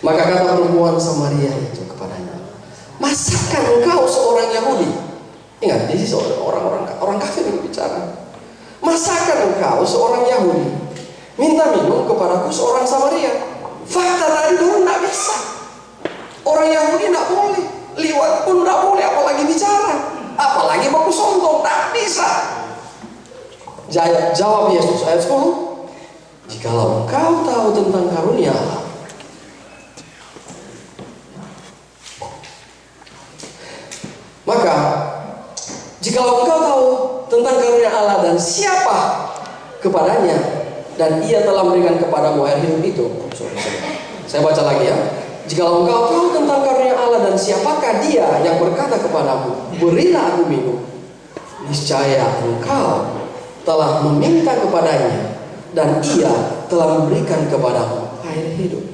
Maka kata perempuan Samaria itu kepadanya, masakan engkau seorang Yahudi? Ingat, ini orang kafir yang bicara. Masakan engkau seorang Yahudi minta minum kepadaku seorang Samaria? Fakta tadi dulu tidak bisa. Orang Yahudi tidak boleh, liwat pun tidak boleh, apalagi bicara, apalagi baku sontong, tak bisa. Jawab Yesus ayat 10, jikalau engkau tahu tentang karunia Allah, maka jikalau engkau tahu tentang karunia Allah dan siapa kepadanya, dan ia telah memberikan kepadamu air hidup itu. Saya baca lagi ya. Jikalau engkau tahu tentang karunia Allah dan siapakah dia yang berkata kepadamu, berilah aku minum, niscaya engkau telah meminta kepadanya dan ia telah memberikan kepadamu air hidup.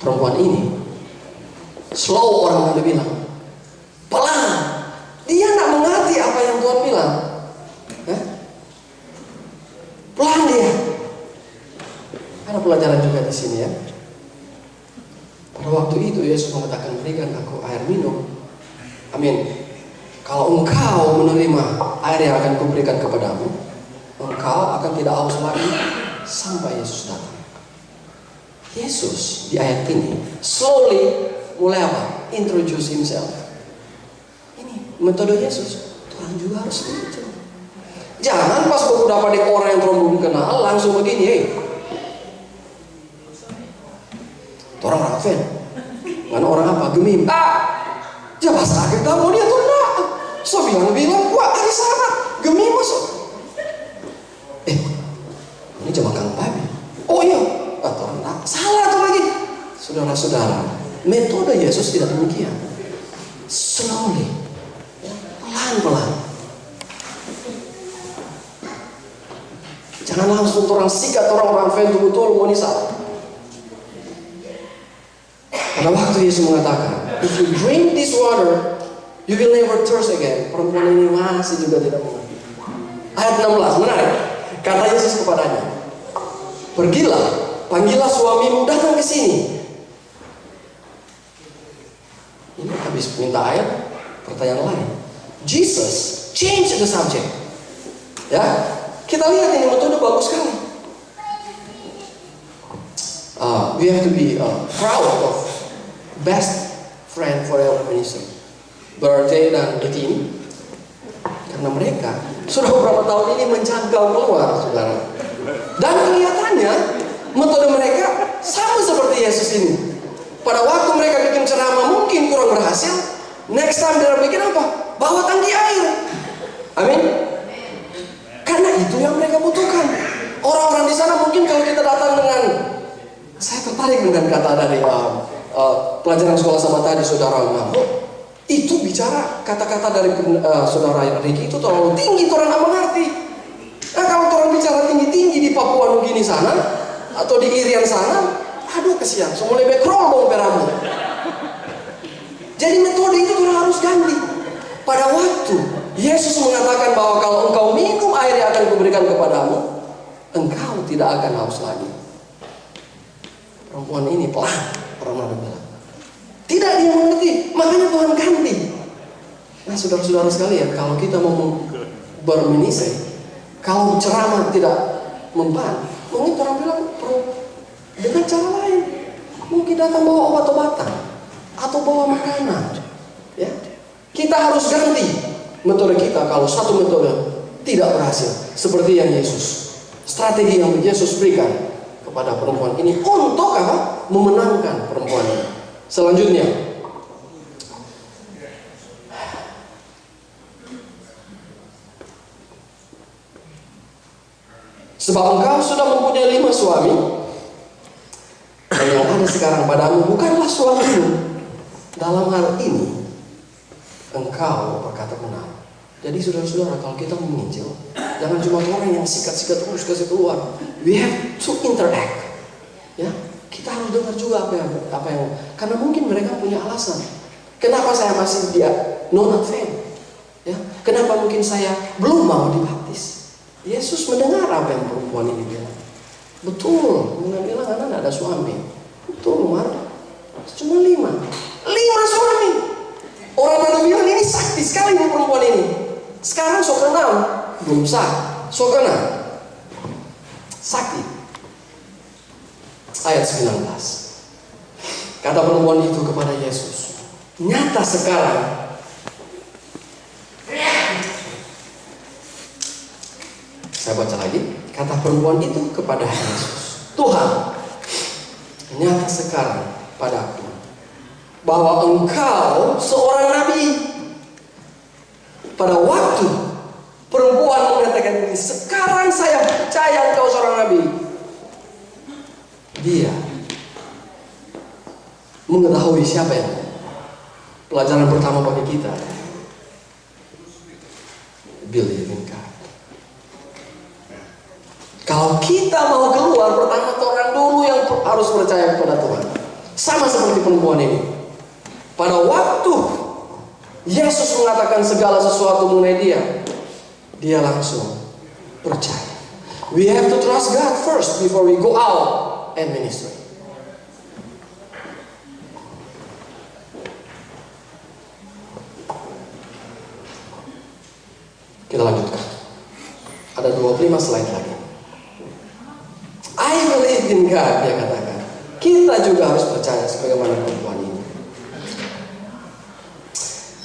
Perempuan ini slow, orang ada bilang pelan. Dia tidak mengerti apa yang Tuhan bilang. Pelan dia. Ada pelajaran juga di sini ya. Pada waktu itu Yesus mengatakan, berikan aku air minum. Amin. Kalau engkau menerima air yang akan kuberikan kepadamu, engkau akan tidak haus lagi sampai Yesus datang. Yesus di ayat ini slowly mulai apa? Introduce himself. Ini metode Yesus. Tuhan juga harus begitu. Jangan pas baru dapat orang yang Tuhan belum kenal langsung begini, hey. Orang fan, mana orang apa? Gemim. Dia bahasa sakit kamu dia tuh enggak. So bilang, wah hari Sabat, gemim masuk. Ini cuma kang babi. Oh iya, atau enggak. Salah tuh lagi. Saudara-saudara, metode Yesus tidak demikian. Slowly, pelan-pelan. Jangan langsung orang sikat, orang fan betul mau salah. Pada waktu Yesus mengatakan, if you drink this water, you will never thirst again. Perempuan ini masih juga tidak mengerti. Ayat 16, menarik. Kata Yesus kepadanya, pergilah, panggillah suamimu datang ke sini. Ini habis minta ayat, pertanyaan lain. Jesus change the subject. Ya, kita lihat ini metode bagus sekali. We have to be proud of best friend for our ministry, Berarti dan Betty, karena mereka sudah beberapa tahun ini menjangkau keluar, saudara. Dan kelihatannya metode mereka sama seperti Yesus ini. Pada waktu mereka bikin ceramah mungkin kurang berhasil, next time dia bikin apa? Bawa tangki air. Amin. Karena itu yang mereka butuhkan. Orang-orang di sana mungkin kalau kita datang dengan, saya tertarik dengan kata dari pelajaran sekolah sama tadi saudara Mahmud, itu bicara kata-kata dari saudara Riki itu terlalu tinggi, orang nggak mengerti. Nah kalau orang bicara tinggi-tinggi di Papua Nugini sana atau di Irian sana, aduh kesian, semua lebih krol dong peramu. Jadi metode itu orang harus ganti. Pada waktu Yesus mengatakan bahwa kalau engkau minum air yang akan kuberikan kepadamu, engkau tidak akan haus lagi. Perempuan ini pelan, orang bilang. Tidak dia mengerti, makanya Tuhan ganti. Nah saudara-saudara sekalian, kalau kita mau berministri, kalau ceramah tidak mempan, mungkin orang bilang dengan cara lain. Mungkin datang bawa obat-obatan atau bawa makanan. Ya, kita harus ganti metode kita kalau satu metode tidak berhasil. Seperti yang Yesus, strategi yang Yesus berikan kepada perempuan ini untuk apa? Memenangkan perempuan ini. Selanjutnya, sebab engkau sudah mempunyai 5 suami, dan yang ada sekarang padamu bukanlah suamimu. Dalam hal ini, engkau berkata benar. Jadi saudara-saudara, kalau kita menginjil, jangan cuma orang yang sikat-sikat terus kasih keluar. We have to interact. Ya, kita harus dengar juga apa yang karena mungkin mereka punya alasan. Kenapa saya masih dia not fan? Ya, kenapa mungkin saya belum mau dibaptis? Yesus mendengar apa yang perempuan ini bilang. Betul, Muna bilang Ana ada suami. Betul, Mar. Cuma 5 suami. Orang mana bilang ini sakti sekali nih perempuan ini. Sekarang so ke-6 belum sah, so ke-6 sakti. Ayat 19. Kata perempuan itu kepada Yesus, nyata sekarang saya baca lagi. Kata perempuan itu kepada Yesus, Tuhan, nyata sekarang padaku bahwa Engkau seorang nabi. Pada waktu perempuan mengatakan ini, sekarang saya percaya Engkau seorang nabi. Dia mengetahui siapa yang pelajaran pertama bagi kita. Believe in God. Kalau kita mau keluar, pertama orang dulu yang harus percaya kepada Tuhan. Sama seperti perempuan ini. Pada waktu Yesus mengatakan segala sesuatu mengenai dia langsung percaya. We have to trust God first before we go out and ministry. Kita lanjutkan. Ada 25 slide lagi. I believe in God, dia katakan. Kita juga harus percaya sebagaimana perempuan ini.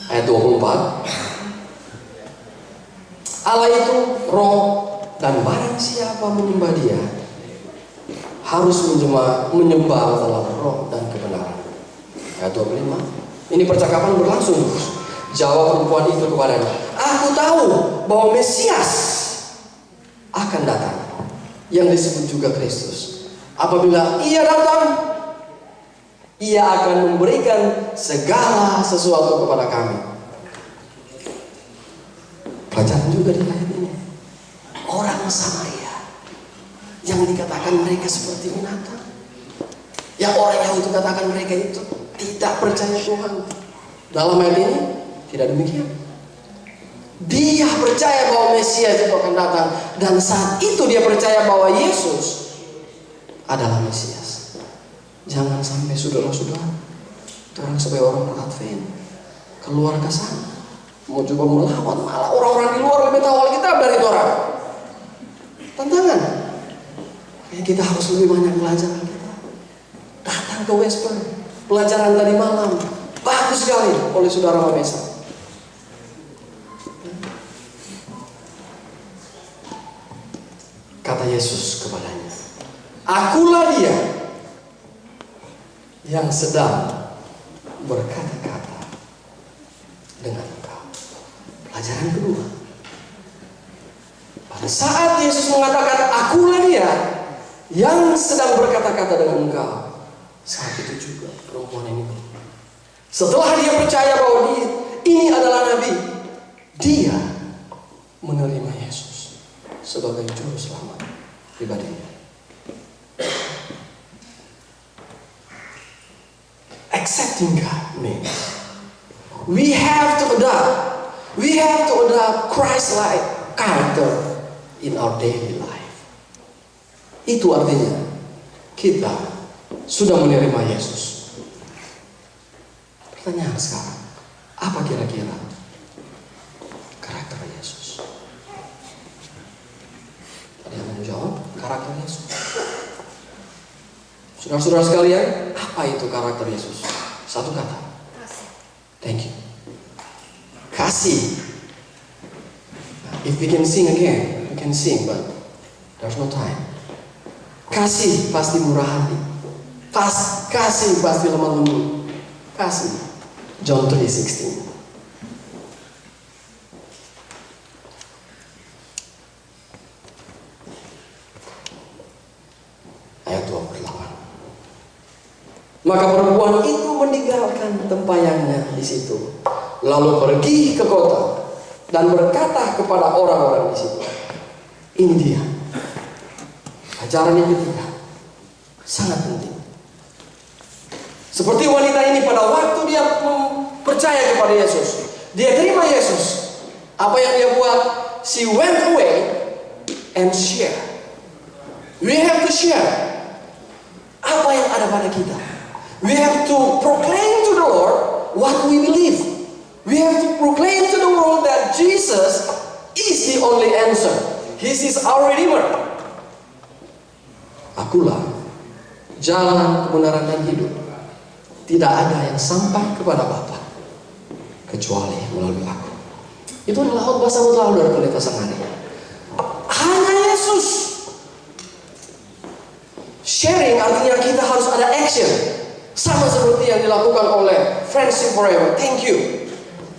Ayat 24. Allah itu roh, dan barang siapa menyembah dia harus menyembah dalam roh dan kebenaran. Ayat 25. Ini percakapan berlangsung. Jawab perempuan itu kepadanya, aku tahu bahwa Mesias akan datang, yang disebut juga Kristus. Apabila ia datang, ia akan memberikan segala sesuatu kepada kami. Pelajaran juga di ayat ini. Orang Samaria yang dikatakan mereka seperti binatang, yang orang Yahudi katakan mereka itu tidak percaya Tuhan. Dalam ayat ini tidak demikian. Dia percaya bahwa Mesias itu akan datang, dan saat itu dia percaya bahwa Yesus adalah Mesias. Jangan sampai saudara-saudara, orang supaya orang beradvent keluar ke sana mau coba melawan, malah orang-orang di luar lebih tahu Alkitab dari orang. Tantangan. Kita harus lebih banyak belajar Alkitab. Datang ke Wesper, pelajaran tadi malam bagus sekali oleh saudara Mabesa. Kata Yesus kepadanya, akulah dia yang sedang berkata-kata dengan engkau. Pelajaran kedua. Pada saat Yesus mengatakan akulah dia yang sedang berkata-kata dengan engkau, saat itu juga perempuan ini, setelah dia percaya bahwa ini adalah Nabi, dia menerima Yesus sebagai juru selamat pribadinya. Accepting God means we have to adopt Christ-like character in our daily life. Itu artinya kita sudah menerima Yesus. Pertanyaan sekarang, apa kira-kira karakter Yesus? Ada yang menjawab karakter Yesus? Saudara-saudara sekalian, apa itu karakter Yesus? Satu kata. Thank you. Kasih. If we can sing again, we can sing, but there's no time. Kasih pasti murah hati. Kasih pasti lemah lembut. Kasih. John 3:16. Ayat 28. Maka perempuan itu meninggalkan tempayannya di situ, lalu pergi ke kota dan berkata kepada orang-orang di situ. Ini dia. Ajaran yang ketiga sangat penting. Seperti wanita ini pada waktu dia percaya kepada Yesus, dia terima Yesus. Apa yang dia buat? She went away and share We have to share apa yang ada pada kita. We have to proclaim to the Lord what we believe. We have to proclaim to the world that Jesus is the only answer. He is our Redeemer. Akulah jalan, kebenaran, dan hidup. Tidak ada yang sampai kepada Bapa kecuali melalui aku. Itu adalah khotbah sambut lalu dari Pendeta Sangani. Hanya Yesus. Sharing artinya kita harus ada action. Sama seperti yang dilakukan oleh Friendship Forever. Thank you.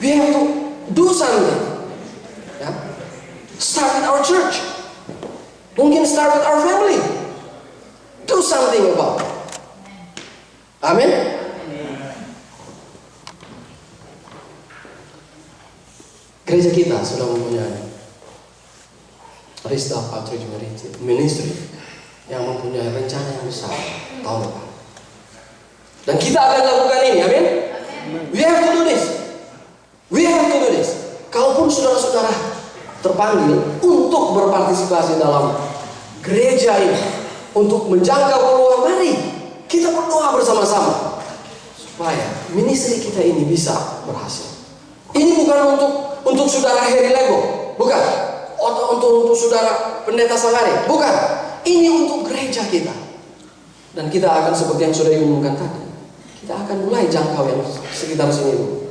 We have to do something. Ya. Start with our church. Mungkin start with our family. Do something about it. Amin. Gereja kita sudah mempunyai Restart Outreach Ministry yang mempunyai rencana yang besar tahun depan. Dan kita akan lakukan ini, amin? We have to do this. We have to do this. Kalaupun saudara-saudara terpanggil untuk berpartisipasi dalam gereja ini, untuk menjangkau peluang, mari kita berdoa bersama-sama supaya ministry kita ini bisa berhasil. Ini bukan untuk saudara Heri Lego, bukan. Atau untuk saudara Pendeta Sangari, bukan. Ini untuk gereja kita. Dan kita akan seperti yang sudah diumumkan tadi, kita akan mulai jangkau yang sekitar sini dulu.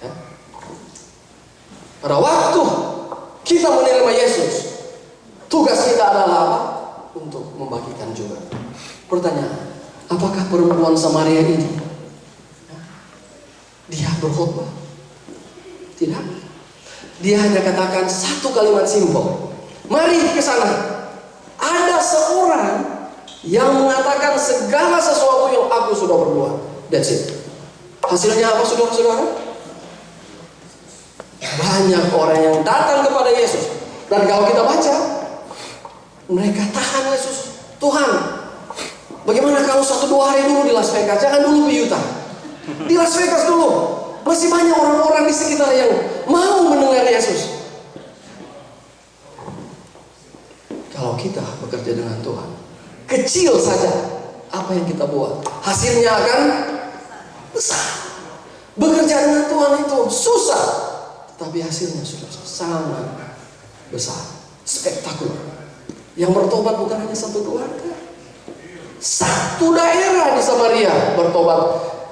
Ya. Pada waktu kita menerima Yesus, tugas kita adalah apa? Untuk membagikan juga. Pertanyaan, apakah perempuan Samaria ini dia berkhotbah? Tidak. Dia hanya katakan satu kalimat simpel. Mari ke sana. Ada seorang yang mengatakan segala sesuatu yang aku sudah berbuat. That's it. Hasilnya apa, saudara-saudara? Banyak orang yang datang kepada Yesus. Dan kalau kita baca, mereka tahan Yesus. Tuhan, bagaimana kalau 1-2 hari dulu di Las Vegas? Jangan dulu di Utah. Di Las Vegas dulu. Masih banyak orang-orang di sekitar yang mau mendengar Yesus. Kalau kita bekerja dengan Tuhan, kecil saja apa yang kita buat, hasilnya akan besar. Bekerja dengan Tuhan itu susah, tetapi hasilnya sudah sangat besar, spektakuler. Yang bertobat bukan hanya satu keluarga, satu daerah di Samaria bertobat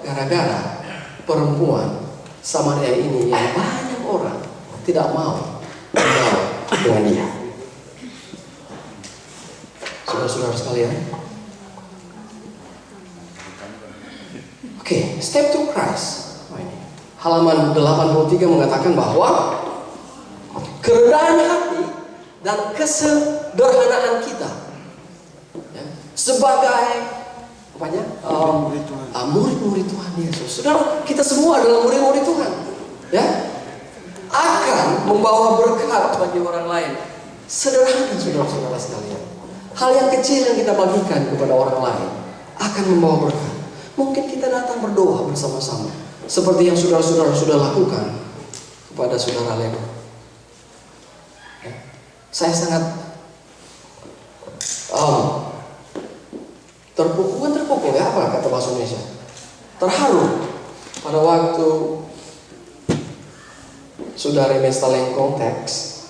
gara-gara perempuan Samaria ini yang banyak orang tidak mau tinggal dengan dia. Saudara-saudara sekalian, oke, step to Christ. Halaman 83 mengatakan bahwa kerendahan hati dan kesederhanaan kita ya, sebagai murid-murid Tuhan Yesus. Saudara, kita semua adalah murid-murid Tuhan, ya, akan membawa berkat bagi orang lain. Sederhana, saudara-saudara sekalian. Hal yang kecil yang kita bagikan kepada orang lain akan membawa berkat. Mungkin kita datang berdoa bersama-sama, seperti yang saudara-saudara sudah lakukan kepada saudara Lego. Ya. Saya sangat terpukul ya, apa kata bahasa Indonesia? Terharu pada waktu saudara Mesta Lengkong teks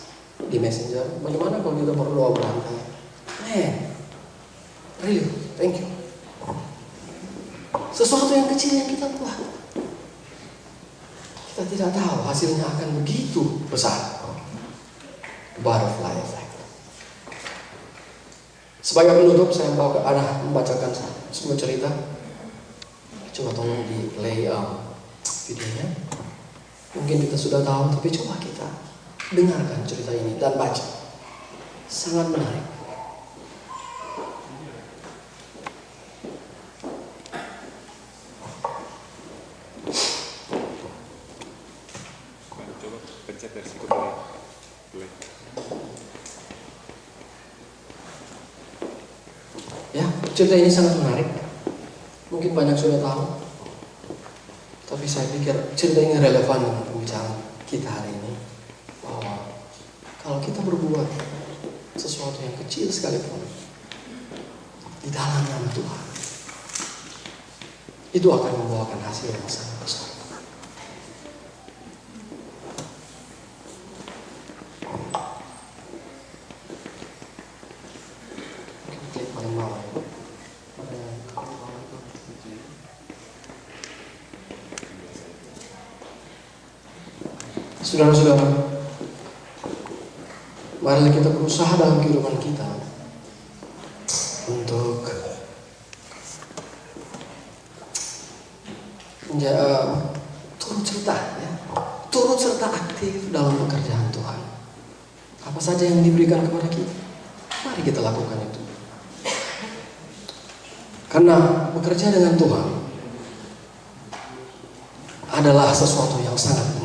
di Messenger, bagaimana kalau kita berdoa berantai? Really, thank you. Sesuatu yang kecil yang kita buat, kita tidak tahu hasilnya akan begitu besar. Butterfly effect. Sebagai penutup, saya membacakan sebuah cerita. Coba tolong di play videonya. Mungkin kita sudah tahu, tapi coba kita dengarkan cerita ini dan baca. Sangat menarik. Coba pencet dari situ boleh. Ya, cerita ini sangat menarik. Mungkin banyak sudah tahu, tapi saya pikir cerita ini relevan dengan pembicaraan kita hari ini. Bahwa kalau kita berbuat sesuatu yang kecil sekalipun di dalam nama Tuhan, itu akan membawakan hasil yang sangat besar. Klik paling bawah. Saudara-saudara, mari kita berusaha dalam kehidupan kita untuk turut serta aktif dalam pekerjaan Tuhan. Apa saja yang diberikan kepada kita, mari kita lakukan itu. Karena bekerja dengan Tuhan adalah sesuatu yang sangat penting.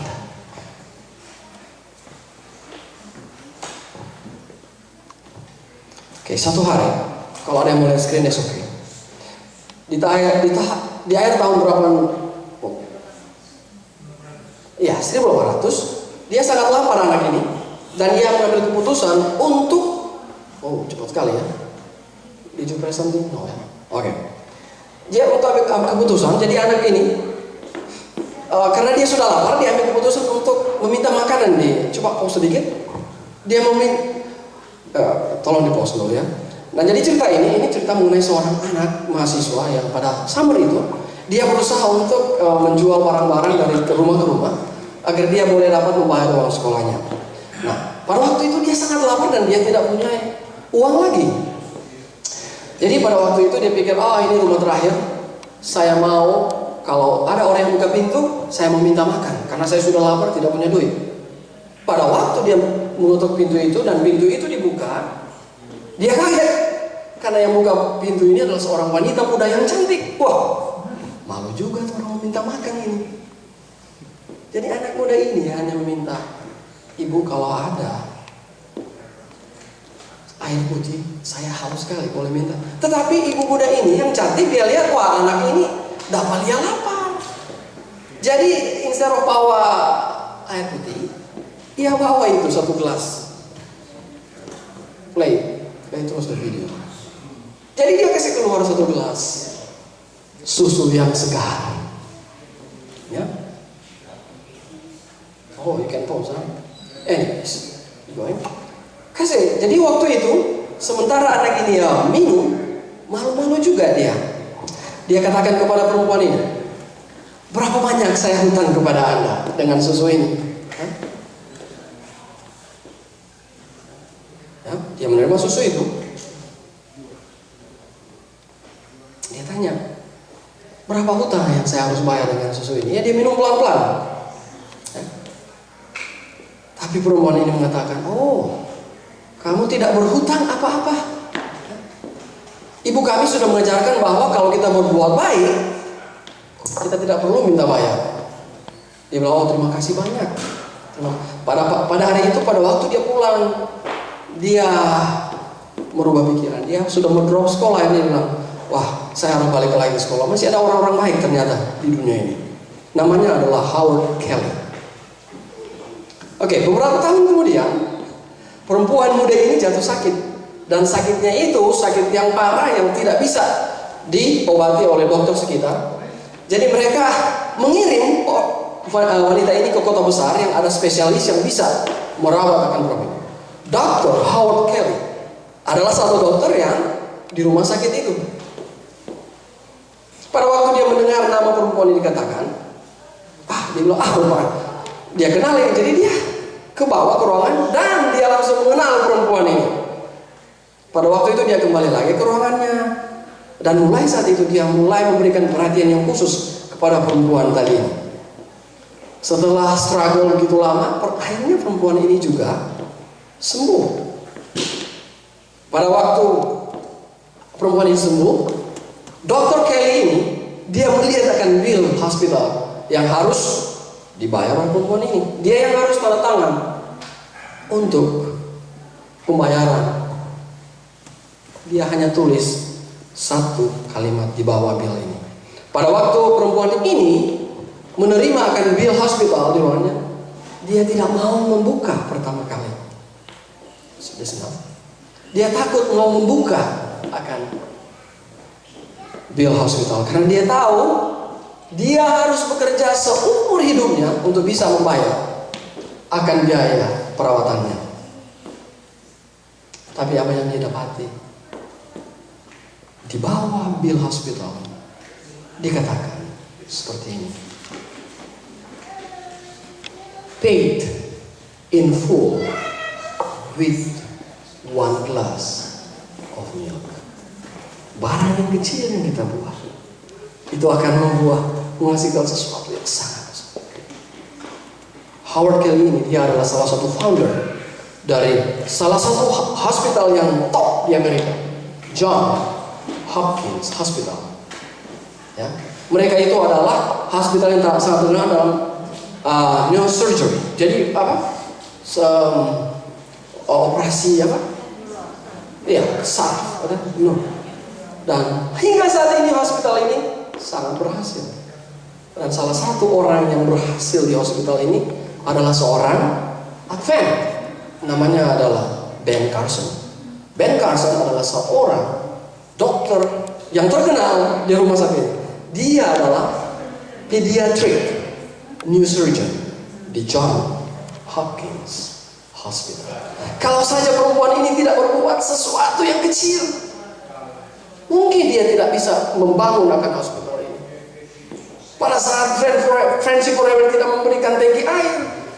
Oke, satu hari, kalau ada yang mau lihat screen, that's okay. Di akhir tahun berapa? Ya, 1800. Dia sangat lapar anak ini, dan dia mengambil keputusan untuk, cepat sekali ya. Did you press something? No ya. Oke. Dia mengambil keputusan. Jadi anak ini, karena dia sudah lapar, dia ambil keputusan untuk meminta makanan. Coba pause sedikit. Dia meminta. Tolong di pause dulu ya. Nah, jadi cerita ini cerita mengenai seorang anak mahasiswa yang pada summer itu dia berusaha untuk menjual barang-barang dari rumah ke rumah agar dia boleh dapat membayar uang sekolahnya. Nah, pada waktu itu dia sangat lapar dan dia tidak punya uang lagi. Jadi pada waktu itu dia pikir, ini rumah terakhir. Saya mau, kalau ada orang yang buka pintu, saya mau minta makan karena saya sudah lapar, tidak punya duit. Pada waktu dia menutup pintu itu dan pintu itu dibuka, dia kaget karena yang buka pintu ini adalah seorang wanita muda yang cantik. Wah, malu juga tuh orang meminta makan ini. Jadi anak muda ini hanya meminta, ibu kalau ada air putih, saya haus sekali, boleh minta. Tetapi ibu muda ini yang cantik, dia lihat, wah anak ini dapat dia lapar. Jadi instead of bawa air putih, dia bawa itu satu gelas. Play terus the video. Jadi dia kasih keluar satu gelas susu yang segar. Ya. You can pause. Anyways, going. Kasih. Jadi waktu itu, sementara anak ini minum, malu-malu juga dia. Dia katakan kepada perempuan ini, berapa banyak saya hutang kepada Anda dengan susu ini? Dia menerima susu itu. Dia tanya, berapa hutang yang saya harus bayar dengan susu ini? Ya, dia minum pelan-pelan. Tapi perempuan ini mengatakan, kamu tidak berhutang apa-apa. Ibu kami sudah mengajarkan bahwa kalau kita berbuat baik, kita tidak perlu minta bayar. Dia bilang, terima kasih banyak. Pada hari itu, pada waktu dia pulang, dia merubah pikiran. Dia sudah mau drop sekolah. Dia bilang, wah, saya harus balik lagi ke sekolah. Masih ada orang-orang baik ternyata di dunia ini. Namanya adalah Howard Kelly. Oke, beberapa tahun kemudian perempuan muda ini jatuh sakit. Dan sakitnya itu sakit yang parah yang tidak bisa diobati oleh dokter sekitar. Jadi mereka mengirim wanita ini ke kota besar yang ada spesialis yang bisa merawat akan problem. Dr. Howard Kelly adalah satu dokter yang di rumah sakit itu. Pada waktu dia mendengar nama perempuan ini dikatakan, dia bilang, Bapak. Dia kenalin, jadi dia ke bawah ke ruangan dan dia langsung mengenal perempuan ini. Pada waktu itu dia kembali lagi ke ruangannya dan mulai saat itu dia mulai memberikan perhatian yang khusus kepada perempuan tadi. Setelah struggle begitu lama, akhirnya perempuan ini juga sembuh. Pada waktu perempuan ini sembuh, Dr. Kelly ini dia melihat akan bill hospital yang harus dibayar oleh perempuan ini. Dia yang harus tanda tangan untuk pembayaran. Dia hanya tulis satu kalimat di bawah bill ini. Pada waktu perempuan ini menerima akan bill hospital di bawahnya, dia tidak mau membuka pertama kali. Sudah senang. Dia takut mau membuka akan Bill Hospital karena dia tahu dia harus bekerja seumur hidupnya untuk bisa membayar akan biaya perawatannya. Tapi apa yang dia dapati? Di bawah Bill Hospital dikatakan seperti ini. Paid in full with 1 glass of milk. Barang yang kecil yang kita buat itu akan menghasilkan sesuatu yang sangat besar. Howard Kelly ini dia adalah salah satu founder dari salah satu hospital yang top di Amerika, John Hopkins Hospital. Ya, mereka itu adalah hospital yang sangat terkenal dalam neurosurgery. Jadi operasi saraf, dan hingga saat ini hospital ini sangat berhasil. Dan salah satu orang yang berhasil di hospital ini adalah seorang Advent, namanya adalah Ben Carson. Ben Carson adalah seorang dokter yang terkenal di rumah sakit. Dia adalah pediatric neurosurgeon di John Hopkins Hospital. Kalau saja perempuan ini tidak berbuat sesuatu yang kecil, mungkin dia tidak bisa membangun akan hospital ini. Pada saat Friendship Forever tidak memberikan tangki air,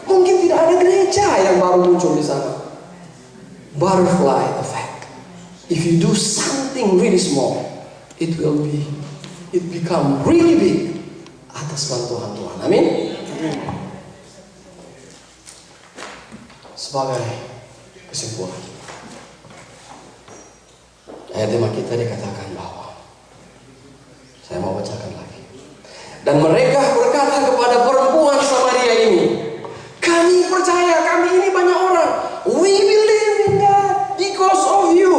mungkin tidak ada gereja yang baru muncul di sana. Butterfly effect. If you do something really small, it become really big atas bantuan Tuhan. Amin. Sebagai kesimpulan, ayat tema kita dikatakan bahwa, saya mau bacakan lagi. Dan mereka berkata kepada perempuan Samaria ini, kami percaya, kami ini banyak orang. We believe in God because of you.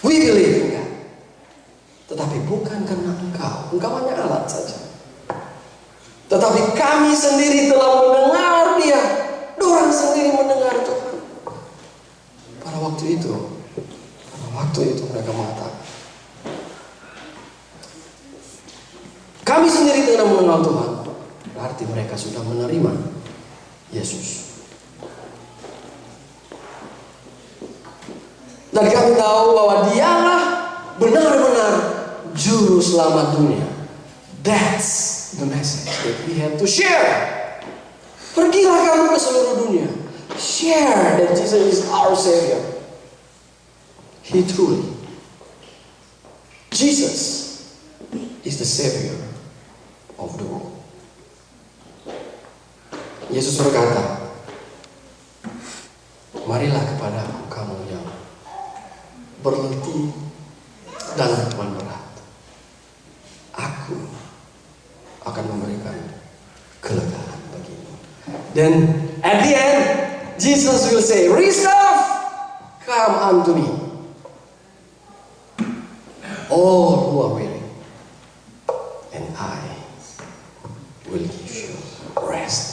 We believe in God. Tetapi bukan karena engkau hanya alat saja. Tetapi kami sendiri telah mendengar dia. Dorang sendiri mendengar Tuhan. Pada waktu itu mereka mengatakan, kami sendiri telah mengenal Tuhan. Berarti mereka sudah menerima Yesus. Dan kami tahu bahwa dialah benar-benar juru selamat dunia. That's the message that we have to share. Pergilah kamu ke seluruh dunia. Share that Jesus is our Savior. He truly. Jesus is the Savior of the world. Yesus berkata, marilah kepada kamu yang berletih dan beban berat. Aku akan memberikan kelegaan bagimu. Then at the end, Jesus will say, "Rise, come unto me, all who are weary, and I will give you rest."